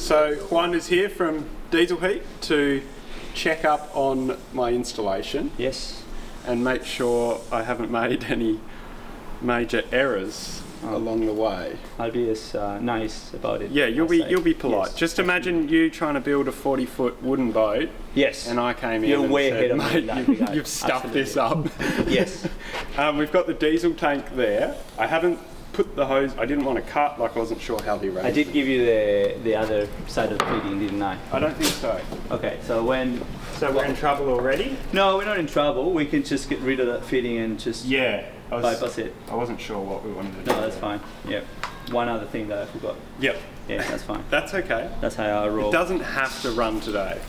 So Juan is here from Diesel Heat to check up on my installation. Yes. And make sure I haven't made any major errors along the way. I'll be as nice about it. Yeah, you'll be polite. Yes. Just imagine you trying to build a 40-foot wooden boat. Yes. And I came in You're and way said, ahead of me in that mate, regard. you've stuffed Absolutely. this up. Yes. We've got the diesel tank there. I haven't put the hose. I didn't want to cut, like I wasn't sure how he raised. I did give you the other side of the feeding, didn't I? I don't think so. Okay, so we're in trouble already? No, we're not in trouble. We can just get rid of that feeding and just bypass it. I wasn't sure what we wanted to do. No, that's fine. Yep. One other thing that I forgot. Yep. Yeah, that's fine. That's okay. That's how I roll. It doesn't have to run today.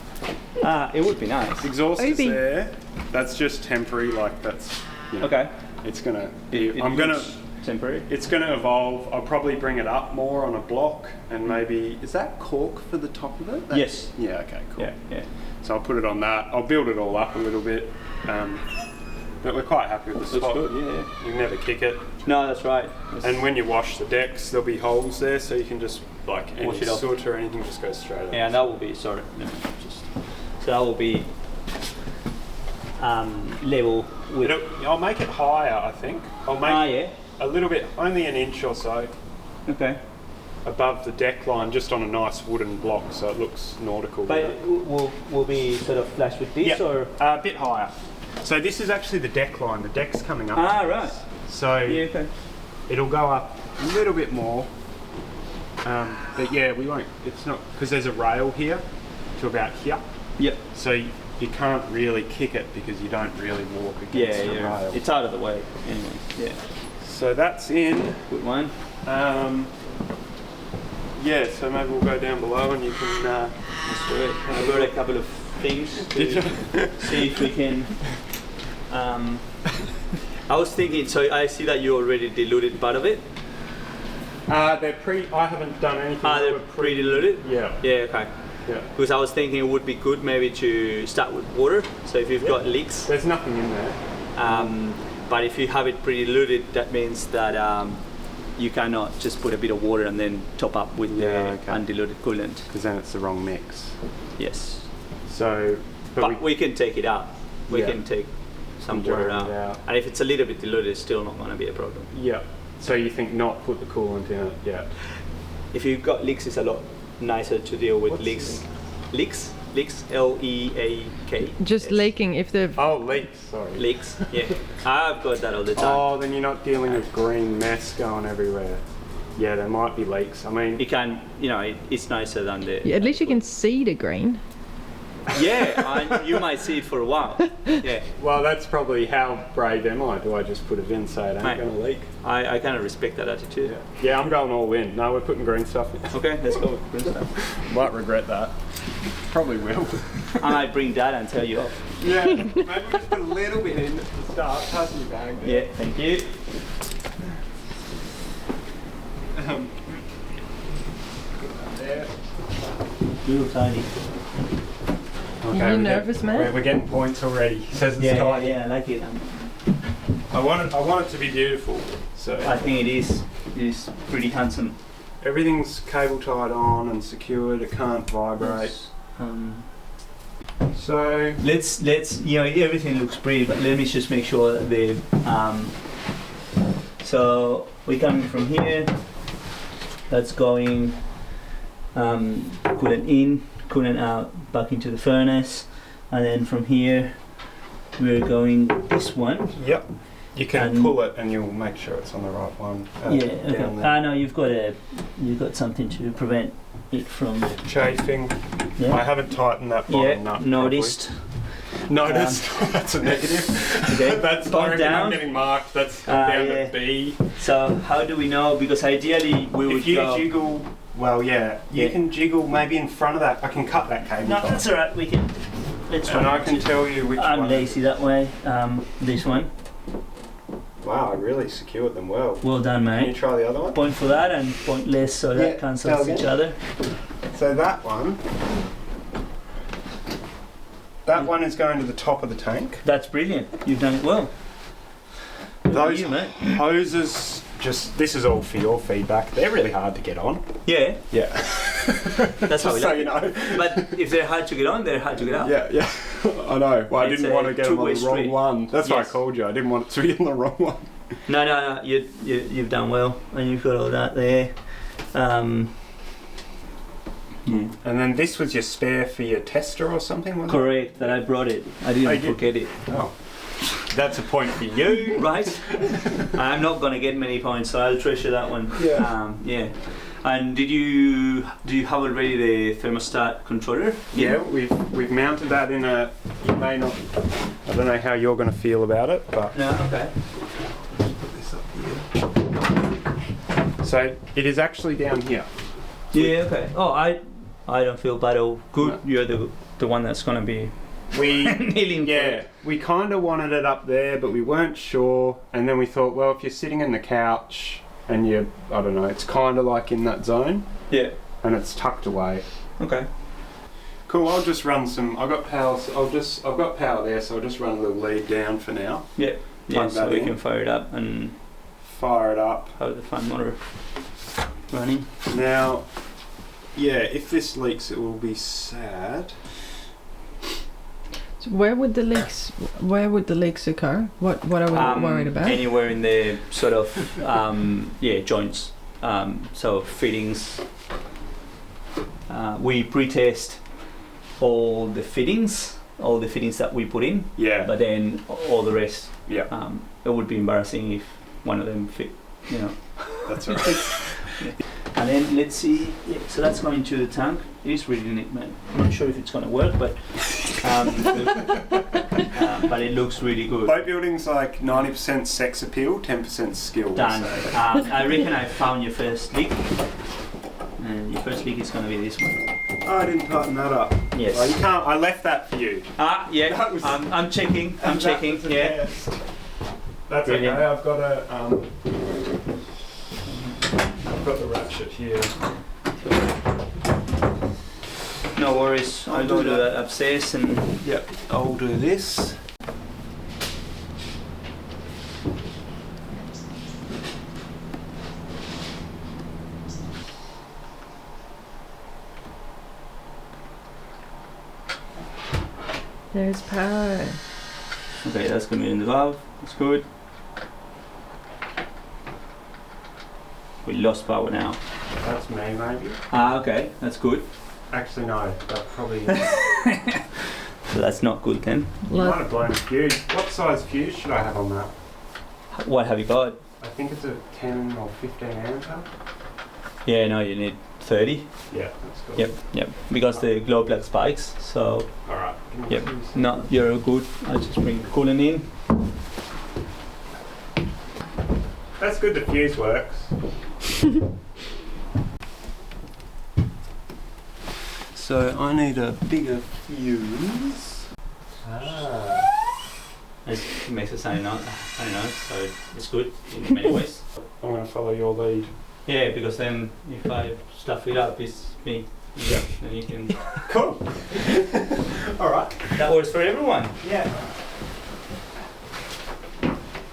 It would be nice. Exhaust is there. That's just temporary. Like that's. You know, okay. It's gonna. Temporary. It's gonna evolve. I'll probably bring it up more on a block and maybe. Is that cork for the top of it? Yes. Yeah. Okay. Cool. Yeah. So I'll put it on that. I'll build it all up a little bit. But we're quite happy with the spot. Looks good, yeah. You can never kick it. No, that's right. And when you wash the decks, there'll be holes there, so you can just like any wash it off. soot or anything just goes straight up. Yeah, and that will be so that will be level with. I'll make it higher, I think. I'll make a little bit, only an inch or so. Okay. Above the deck line, just on a nice wooden block, so it looks nautical. But will be sort of flush with this, or a bit higher. So this is actually the deck line. The deck's coming up. Right. So it'll go up a little bit more. But yeah, we won't. It's not because there's a rail here to about here. Yep. So you can't really kick it because you don't really walk against the rail. It's out of the way anyway. Yeah. So that's in. Good one. Yeah, so maybe we'll go down below and you can. Let's do it. I've got a couple of things to see if we can. I was thinking. So I see that you already diluted part of it. They're I haven't done anything. They're pre-diluted. Yeah. Yeah. Okay. Yeah. Because I was thinking it would be good maybe to start with water. So if you've got leaks. There's nothing in there. But if you have it pre-diluted, that means that you cannot just put a bit of water and then top up with the undiluted coolant. Because then it's the wrong mix. Yes. So, but we can take it out. We can take some water out. And if it's a little bit diluted, it's still not going to be a problem. Yeah. So you think not put the coolant in it? Yeah. If you've got leaks, it's a lot nicer to deal with leaks. Leaks, L-E-A-K. Just leaking if the. Oh, leaks. Sorry. Leaks. Yeah. I've got that all the time. Oh, then you're not dealing with green mess going everywhere. Yeah, there might be leaks. I mean, you can. It's nicer than the. Yeah, at least you can see the green. Yeah, you might see it for a while. Yeah. Well, that's probably how brave am I? Do I just put it in so it ain't going to leak? I kind of respect that attitude. Yeah, I'm going all in. No, we're putting green stuff in. Okay, let's go with green stuff. Might regret that. Probably will. I might bring that and tell you off. Yeah, maybe we just put a little bit in at the start. Pass your bag there. Yeah, thank you. There. Little tiny. Okay, Are you nervous, man? We're getting points already. He says it's tiny. Yeah, I like it. I want it to be beautiful. So I think it is. It is pretty handsome. Everything's cable tied on and secured. It can't vibrate. So let's everything looks pretty, but let me just make sure that the so we're coming from here. That's going coolant in, coolant out, back into the furnace, and then from here we're going this one. Yep. You can pull it and you'll make sure it's on the right one. Okay. No, you've got something to prevent it from chafing. Yeah. I haven't tightened that bottom nut. Noticed. Noticed. That's a negative. Okay. That's I'm getting marked. That's down to B. So how do we know? Because ideally we would go. Jiggle. Well, you can jiggle maybe in front of that. I can cut that cable. No, that's all right. We can. Let's try. And I can tell you which one. I'm lazy that way. This one. Wow, I really secured them well. Well done, mate. Can you try the other one? Point for that and point less, so that cancels each other. So that one is going to the top of the tank. That's brilliant. You've done it well. Those hoses, this is all for your feedback. They're really hard to get on. Yeah. Yeah. That's how we so like you it. know. But if they're hard to get on, they're hard to get out. Yeah. I know. Well, I It's didn't want a to get them on the two-way wrong street. one. That's why I Yes. called you. I didn't want it to be in the wrong one. No. You've done well, and you've got all that there. Yeah. And then this was your spare for your tester or something, wasn't Correct. That I brought it. I didn't you did? forget it. Oh. That's a point for you. Right. I'm not gonna get many points, so I'll treasure that one. Yeah. And do you have already the thermostat controller? Yeah, we've mounted that in a. You may not. I don't know how you're going to feel about it, but. No. Okay. Put this up here. So it is actually down here. Yeah. Okay. Oh, I don't feel bad or good. No. You're the one that's gonna be We kneeling. yeah, we kind of wanted it up there, but we weren't sure. And then we thought, well, if you're sitting in the couch and you, I don't know, it's kind of like in that zone, Yeah. and it's tucked away. Okay. Cool. I'll just run some. I've got power. I've got power there, so I'll just run a little lead down for now. Yeah. Yeah. Plug So that we in. can fire it up and Fire it up. have the fan motor running. Now, yeah, if this leaks, it will be sad. So where would the leaks occur? What are we worried about? Anywhere in the sort of joints. So fittings. We pre-test all the fittings that we put in, Yeah. but then all the rest. Yeah. It would be embarrassing if one of them fit. You know. That's alright. And then let's see. Yeah, so that's going to the tank. It is really neat, man. I'm not sure if it's going to work, but but it looks really good. Boat building's like 90% sex appeal, 10% skill. Done. So. I reckon I found your first leak. And your first leak is going to be this one. Oh, I didn't tighten that up. Yes. Oh, you can't. I left that for you. Yeah. That was- I'm checking. I'm checking. That was a Yeah. test. That's Brilliant. okay. I've got the ratchet here. No worries. I'll go to that upstairs and. Yep. I'll do this. There's power. Okay, that's going to be in the valve. That's good. We lost power now. That's me, maybe. Okay, that's good. Actually, no. That probably. So that's not good then. You might have blown a fuse. What size fuse should I have on that? What have you got? I think it's a 10 or 15 ampere. Yeah, no, you need 30. Yeah, that's cool. Yep. Because the glow plug spikes. So, All right. yep. No, you're good. I'll just bring the coolant in. That's good. The fuse works. So I need a bigger fuse. It makes it sound nice, so it's good in many ways. I'm going to follow your lead. Yeah, because then if I stuff it up, it's me. Yeah. Then you can. Cool. All right. That works for everyone. Yeah.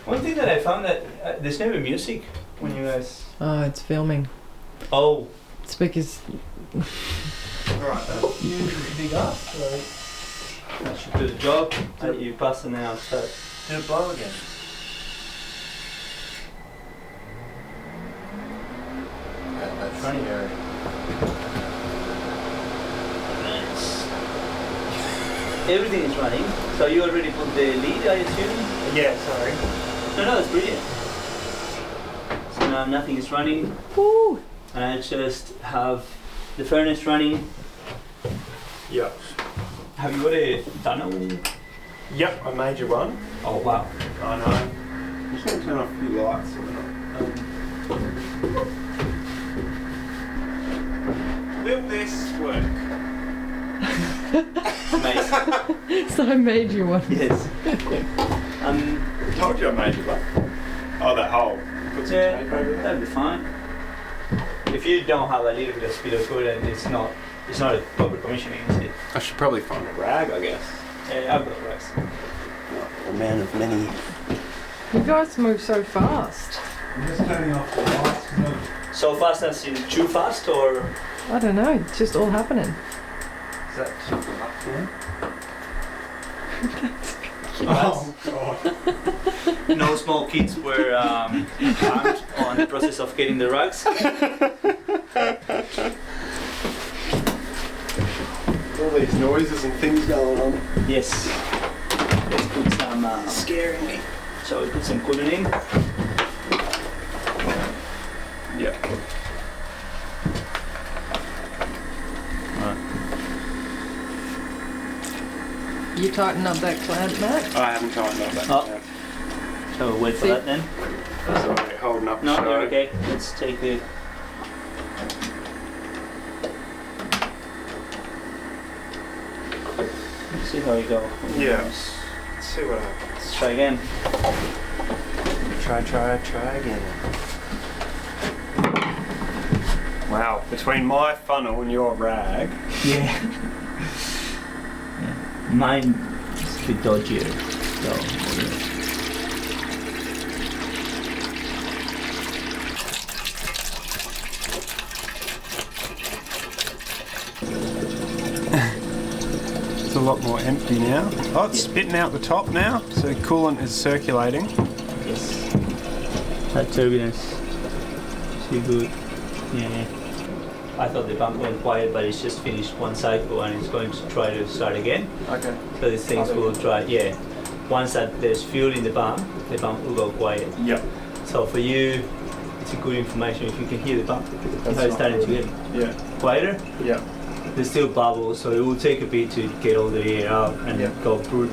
One thing that I found that there's never music when you guys. Oh, it's filming. Oh. It's because All right. That's You big up, so that should do the job. And you pass and then I'll start. Did it blow again? That's funny. Everything is running. So you already put the lead, I assume? Yeah. Sorry. No, that's brilliant. So now nothing is running. woo, And I just have the furnace running. Yeah. Have you got a tunnel? Yep. I made you one. Oh wow. I know. I'm just going to turn off a few lights. Will this work? Amazing. so I made you one. Yes. I told you I made you one. Oh, that hole. Put some Yeah, tape over there. that'd be fine. If you don't have a little bit of speed of coolant, it's not a proper commissioning, is it? I should probably find a rag, I guess. Yeah, I've got racks. A man of many. You guys move so fast. I'm just turning off the lights because So fast as in too fast, or? I don't know. It's just all happening. Is that something up here? Oh God. No small kids were harmed on the process of getting the rugs. All these noises and things going on. Yes. Let's put some. Scaring me. So we put some coolant in. Yeah. You tighten up that clamp, Matt? I haven't tightened up that. Oh. yet. So we'll wait for that then. Sorry, holding up. No, the you're show. okay. Let's take the. Let's see how you go. Yeah. Let's see what happens. Let's try again. Try again. Wow, between my funnel and your rag. Yeah. Mine is a bit dodgier. So. It's a lot more empty now. Oh, it's spitting out the top now, so coolant is circulating. Yes. That turbulence. Too good. Yeah. I thought the pump went quiet, but it's just finished one cycle and it's going to try to start again. Okay. So these things will try, yeah. Once that there's fuel in the pump will go quiet. Yep. So for you, it's a good information if you can hear the pump. That's How it's starting to get quieter. Yeah. There's still bubbles, so it will take a bit to get all the air out and go through,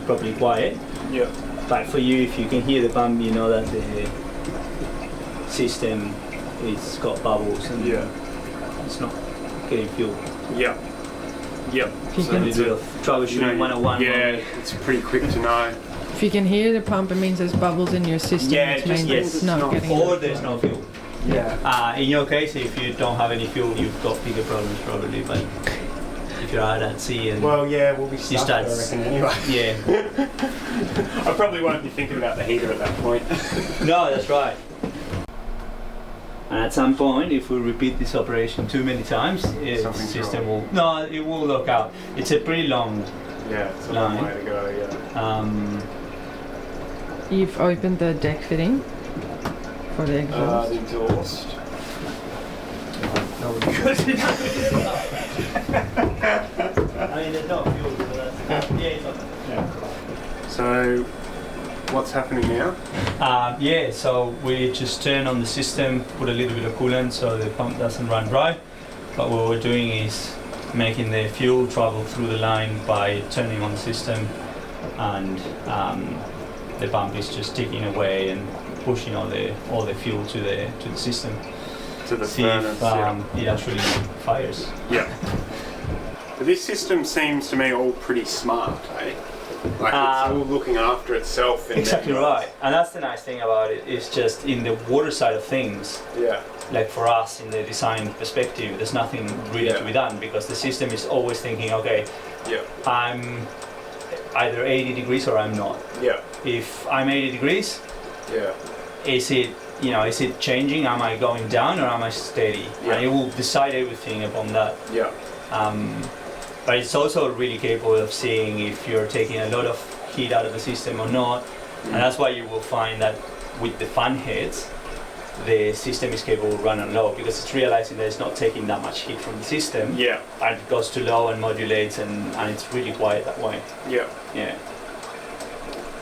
properly quiet. Yeah. But for you, if you can hear the pump, you know that the system is got bubbles and it's not getting fuel. Yeah. Yep. So a little bit of troubleshooting 101. Yeah, it's pretty quick to know. If you can hear the pump, it means there's bubbles in your system. Yeah, which just means it's not getting or enough. there's no fuel. Yeah. In your case, if you don't have any fuel, you've got bigger problems probably. But if you're out at sea and we'll be stuck, start- I reckon, anyway. yeah, I probably won't be thinking about the heater at that point. no, that's right. And at some point, if we repeat this operation too many times, the Something's system wrong. it will lock out. It's a pretty long. Yeah, it's a long Line. way to go, yeah. You've opened the deck fitting for the exhaust. The exhaust. No, good enough. I mean, there's no fuel, so that's it's okay. Yeah. So, what's happening now? So we just turn on the system, put a little bit of coolant so the pump doesn't run dry. But what we're doing is making the fuel travel through the line by turning on the system, and the pump is just ticking away and pushing all the fuel to the system. To the See furnace. if it actually fires. Yeah. But this system seems to me all pretty smart, eh? Like it's all looking after itself. Exactly right, and that's the nice thing about it. It's just in the water side of things. Yeah. Like for us in the design perspective, there's nothing really to be done because the system is always thinking, okay, I'm either 80 degrees or I'm not. Yeah. If I'm 80 degrees, Yeah. is it changing? Am I going down or am I steady? Yeah. And it will decide everything upon that. Yeah. But it's also really capable of seeing if you're taking a lot of heat out of the system or not. And that's why you will find that with the fan heads, the system is capable of running low because it's realizing that it's not taking that much heat from the system. Yeah. And it goes to low and modulates and it's really quiet that way. Yeah. Yeah.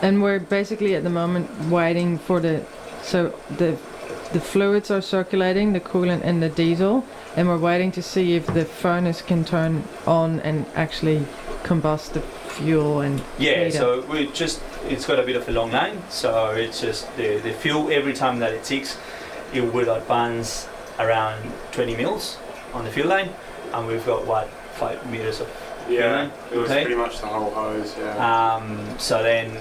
And we're basically at the moment waiting for the fluids are circulating, the coolant and the diesel, and we're waiting to see if the furnace can turn on and actually combust the fuel and Yeah, heat so up. it's got a bit of a long line, so it's just the fuel every time that it ticks, it will advance around 20 mils on the fuel line, and we've got 5 meters of fuel line. It was pretty much the whole hose. Yeah. So then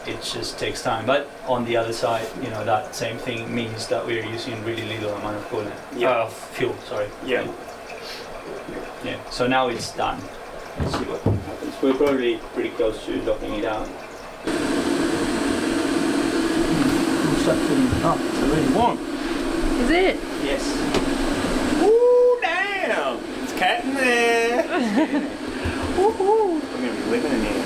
it just takes time, but on the other side, that same thing means that we're using really little amount of coolant. Fuel, sorry. Yeah. Yeah. So now it's done. Let's see what happens. We're probably pretty close to locking it out. Start filling up. It's already warm. Is it? Yes. Ooh, damn! It's cat in there! Woohoo! We're going to be living in here.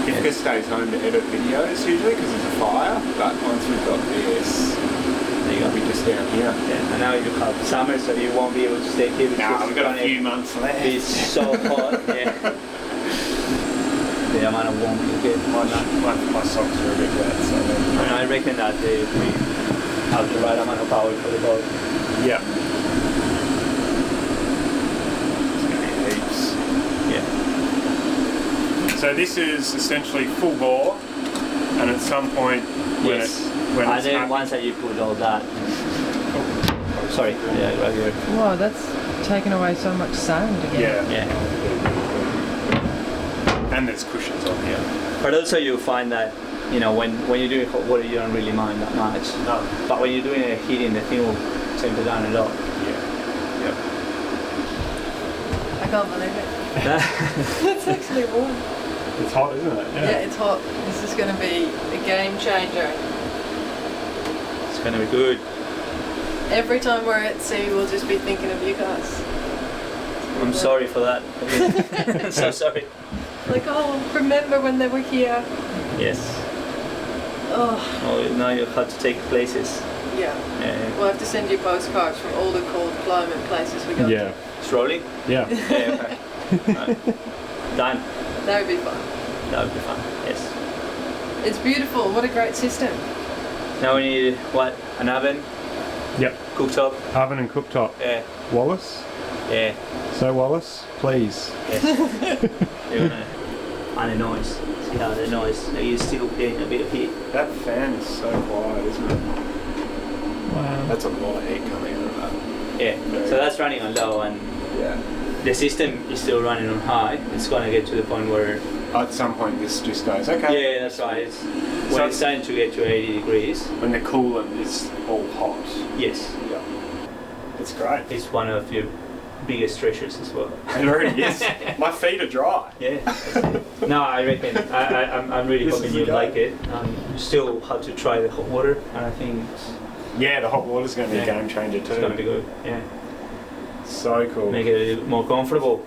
Iefke stays home to edit videos usually because there's a fire, but once we've got this, There you we'll go. be just down here. Yeah, and now you have summer, so you won't be able to stay here. Nah, we've got a few months left. It's so hot, yeah. The amount of warmth you get. My socks are a bit wet, so And I reckon that we have the right amount of power for the boat. yeah. It's going to be heaps. Yeah. So this is essentially full bore, and at some point when Yes. when And it's then happy, once that you put all that. Oh, sorry. Yeah, right here. Wow, that's taken away so much sound again. yeah, Yeah. and there's cushions on here. But also you find that, you know, when you're doing hot water, you don't really mind that much. No. But when you're doing a heating, the thing will temper down a lot. Yeah. Yep. I can't believe it. It's actually warm. It's hot, isn't it? Yeah, it's hot. This is going to be a game changer. It's gonna be good. Every time we're at sea, we'll just be thinking of you guys. I'm sorry for that. So sorry. Like, oh, remember when they were here? Yes. Oh, Oh, now you have to take places. yeah. Yeah. We'll have to send you postcards from all the cold climate places we go Yeah. It's rolling? Yeah. Yeah, okay. Right. Done. to. That would be fun. That would be fun. Yes. It's beautiful. What a great system. Now we need what? An oven, Yep. cooktop. Oven and cooktop. Yeah. Wallace. Yeah. So Wallace, please. Yes. You're gonna find the noise. See how the noise. You're still getting a bit of heat. That fan is so quiet, isn't it? Wow. That's a lot of heat coming out of that. Yeah. So that's running on low, and Yeah. the system is still running on high. It's gonna get to the point where. At some point, this just goes okay. Yeah, that's right. It's when So- it's starting to get to 80 degrees. When the coolant is all hot. Yes. Yeah. It's great. It's one of your biggest treasures as well. It already is. My feet are dry. Yeah. No, I reckon. I'm really This hoping is the you guy. like it. You still have to try the hot water, and I think Yeah, the hot water's going to be Yeah. a game changer too. it's gonna be good. Yeah. So cool. Make it a little more comfortable.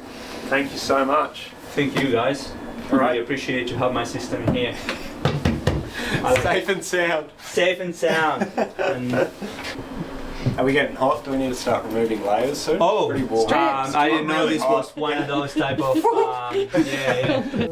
Thank you so much. Thank you guys. All right. Really appreciate to have my system here. I like Safe and sound. safe and sound. And Are we getting hot? Do we need to start removing layers soon? oh, Pretty warm. I didn't know Really this hot. was one of those type of. Yeah.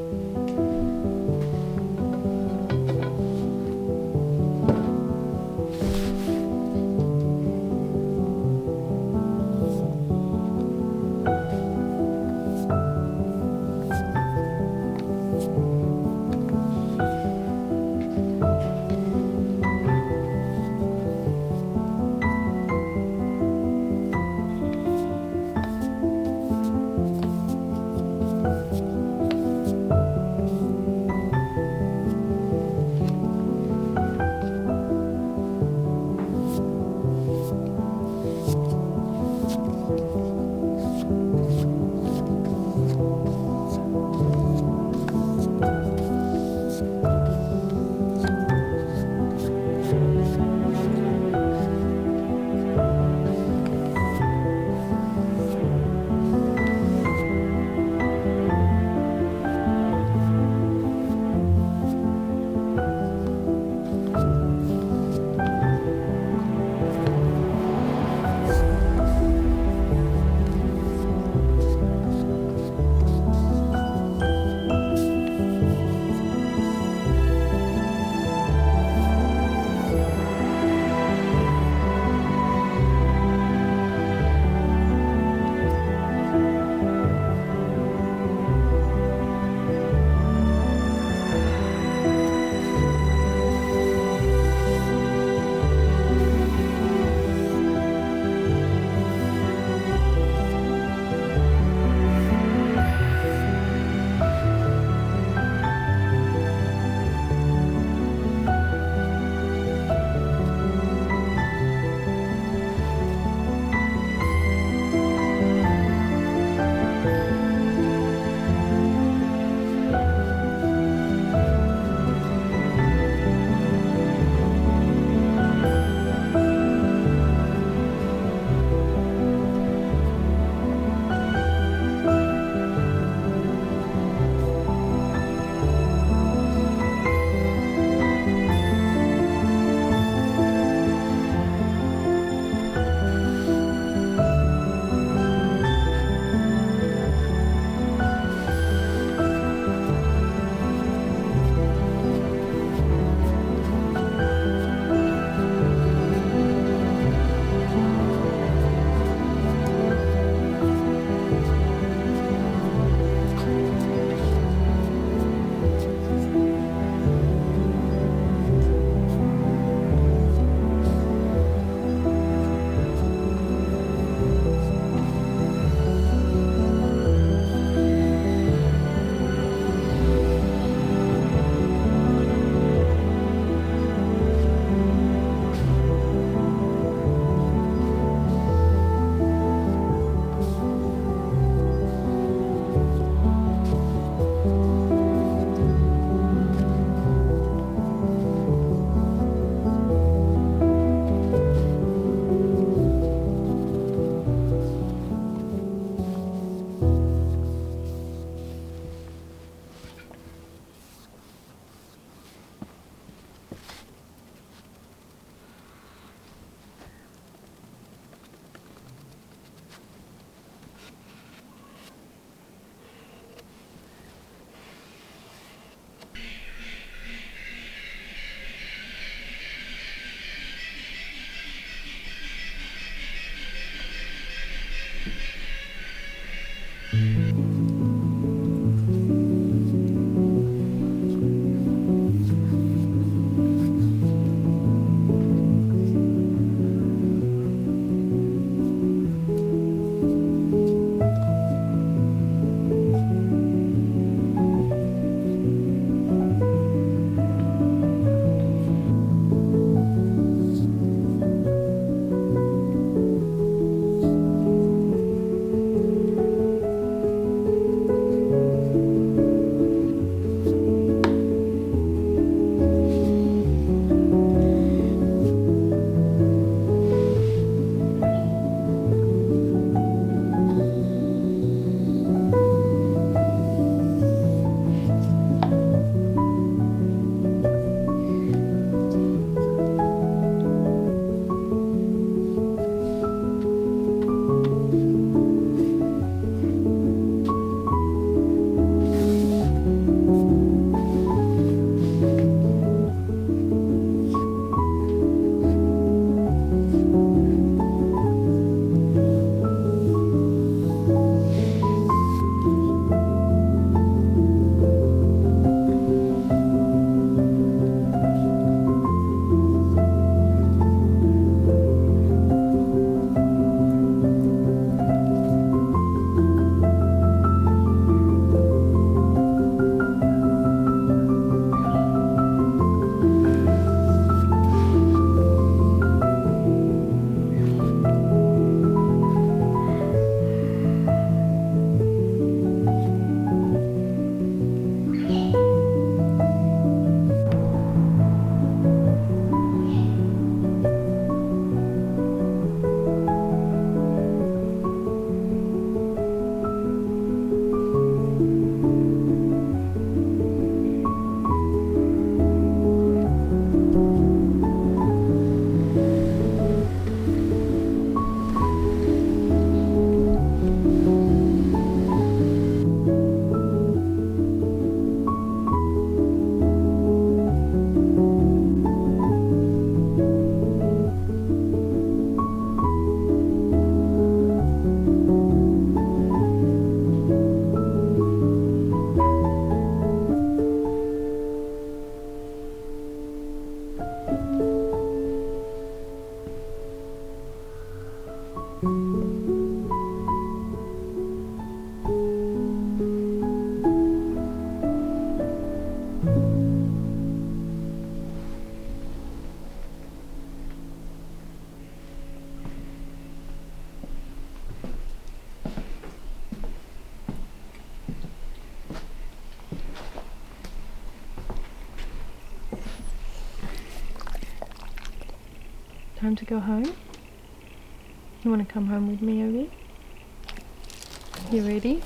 Time to go home? You want to come home with me, Obi? You ready?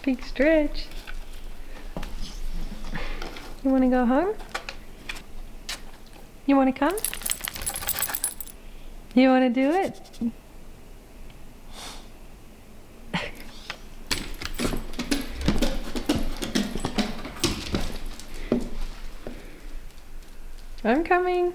Big stretch. You want to go home? You want to come? You want to do it? I'm coming.